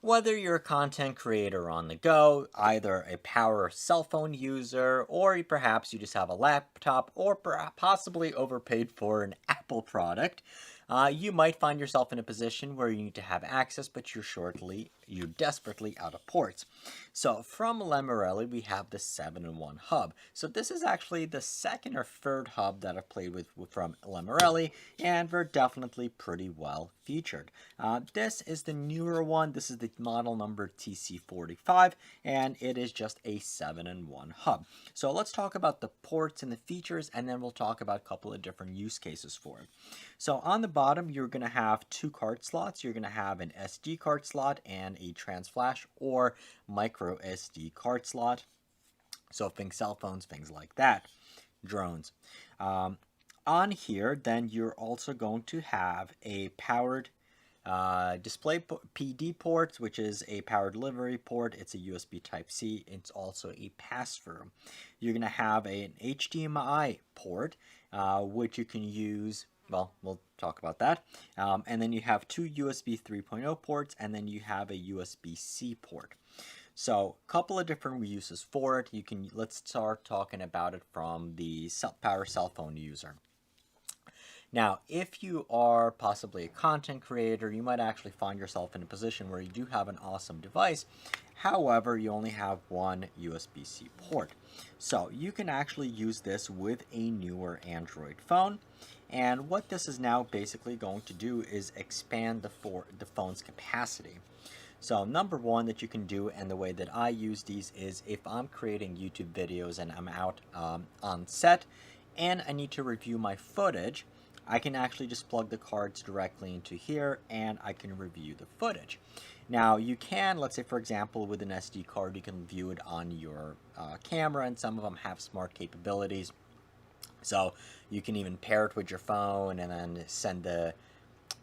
Whether you're a content creator on the go, either a power cell phone user, or perhaps you just have a laptop, or possibly overpaid for an Apple product, you might find yourself in a position where you need to have access, but you're desperately out of ports. So from Lemorele, we have the 7-in-1 hub. So this is actually the second or third hub that I've played with from Lemorele, and they're definitely pretty well featured. This is the newer one. This is the model number TC45, and it is just a 7-in-1 hub. So let's talk about the ports and the features, and then we'll talk about a couple of different use cases for it. So on the bottom, you're going to have two card slots. You're going to have an SD card slot and a trans flash or micro SD card slot. So think cell phones, things like that, drones. On here, then you're also going to have a powered display PD port, which is a power delivery port. It's a USB Type-C. It's also a pass-through. You're going to have an HDMI port, which you can use. Well, we'll talk about that. And then you have two USB 3.0 ports, and then you have a USB-C port. So, a couple of different uses for it. Let's start talking about it from the power cell phone user. Now, if you are possibly a content creator, you might actually find yourself in a position where you do have an awesome device. However, you only have one USB-C port. So you can actually use this with a newer Android phone. And what this is now basically going to do is expand the phone's capacity. So number one that you can do, and the way that I use these, is if I'm creating YouTube videos and I'm out on set and I need to review my footage, I can actually just plug the cards directly into here and I can review the footage. Now you can, let's say for example with an SD card, you can view it on your camera, and some of them have smart capabilities. So you can even pair it with your phone and then send the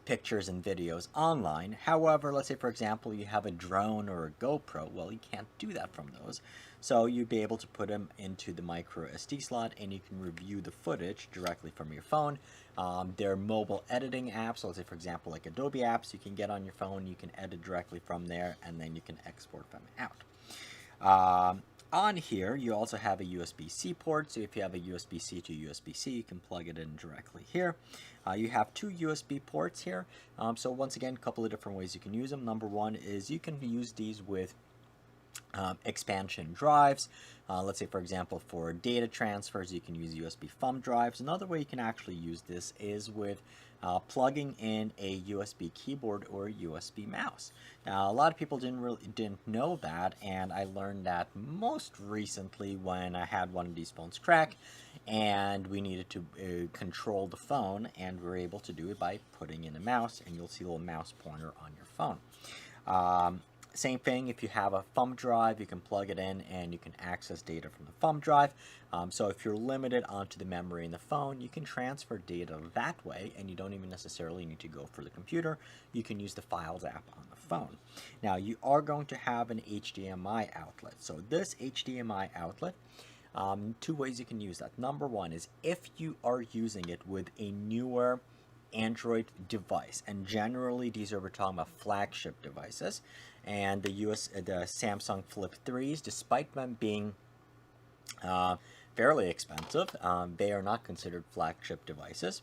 pictures and videos online. However, let's say for example you have a drone or a GoPro, well, you can't do that from those. So you'd be able to put them into the micro SD slot and you can review the footage directly from your phone. There are mobile editing apps, so let's say for example like Adobe apps you can get on your phone, you can edit directly from there and then you can export them out. On here, you also have a USB-C port, so if you have a USB-C to USB-C, you can plug it in directly here. You have two USB ports here, so once again, a couple of different ways you can use them. Number one is you can use these with expansion drives. Let's say, for example, for data transfers, you can use USB thumb drives. Another way you can actually use this is with plugging in a USB keyboard or a USB mouse. Now, a lot of people didn't know that, and I learned that most recently when I had one of these phones crack, and we needed to control the phone, and we were able to do it by putting in a mouse, and you'll see a little mouse pointer on your phone. Same thing, if you have a thumb drive, you can plug it in and you can access data from the thumb drive. So if you're limited onto the memory in the phone, you can transfer data that way, and you don't even necessarily need to go for the computer. You can use the Files app on the phone. Now, you are going to have an HDMI outlet. So this HDMI outlet, two ways you can use that. Number one is if you are using it with a newer Android device, and generally these are, we're talking about flagship devices, and the Samsung Flip 3s, despite them being fairly expensive, they are not considered flagship devices.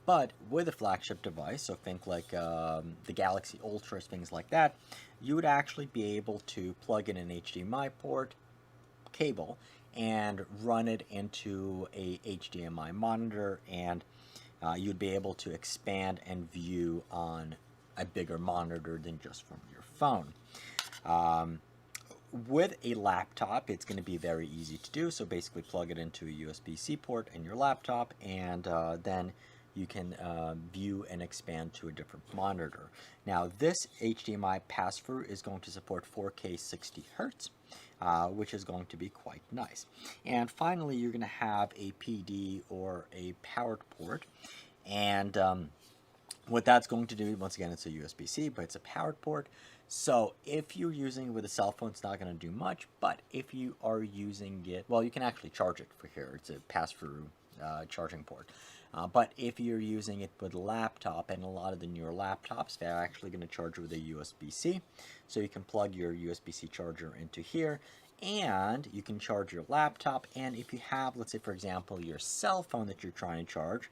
But with a flagship device, so think like the Galaxy Ultras, things like that, you would actually be able to plug in an HDMI port cable and run it into a HDMI monitor, and you'd be able to expand and view on a bigger monitor than just from your phone. With a laptop, it's going to be very easy to do. So basically plug it into a USB-C port in your laptop, and then you can view and expand to a different monitor. Now, this HDMI pass-through is going to support 4K 60 Hertz, which is going to be quite nice. And finally, you're going to have a PD or a powered port, and what that's going to do, once again, it's a USB-C, but it's a powered port. So if you're using it with a cell phone, it's not going to do much. But if you are using it, well, you can actually charge it for here. It's a pass-through charging port. But if you're using it with a laptop, and a lot of the newer laptops, they're actually going to charge with a USB-C. So you can plug your USB-C charger into here, and you can charge your laptop. And if you have, let's say, for example, your cell phone that you're trying to charge,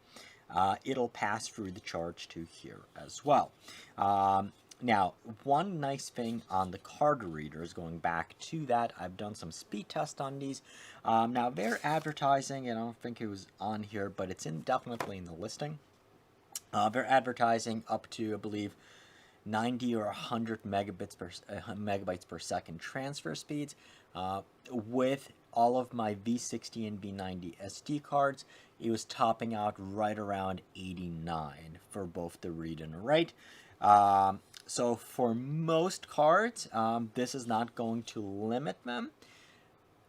it'll pass through the charge to here as well. Now, one nice thing on the card readers, going back to that, I've done some speed tests on these. Now, they're advertising, and I don't think it was on here, but it's definitely in the listing. They're advertising up to, I believe, 90 or 100 megabytes per second transfer speeds. With all of my V60 and V90 SD cards, it was topping out right around 89 for both the read and write. So for most cards, this is not going to limit them.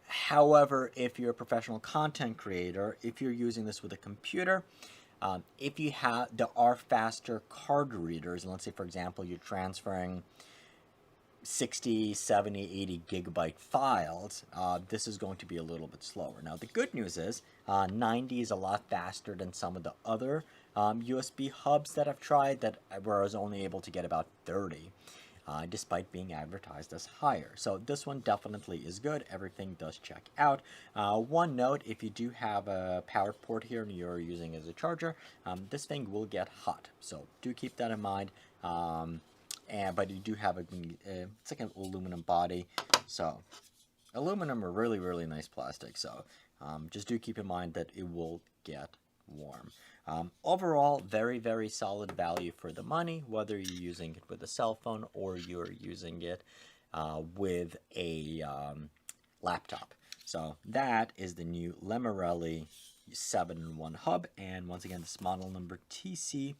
However, if you're a professional content creator, if you're using this with a computer, if you have, there are faster card readers, and let's say, for example, you're transferring 60, 70, 80 gigabyte files, this is going to be a little bit slower. Now, the good news is 90 is a lot faster than some of the other USB hubs that I've tried, where I was only able to get about 30, despite being advertised as higher. So this one definitely is good. Everything does check out. One note, if you do have a power port here and you're using it as a charger, this thing will get hot. So do keep that in mind. But you do have it's like an aluminum body. So aluminum are really, really nice plastic. So just do keep in mind that it will get warm. Overall, very, very solid value for the money, whether you're using it with a cell phone or you're using it with a laptop. So that is the new Lemorele 7-in-1 hub. And once again, this model number TC45.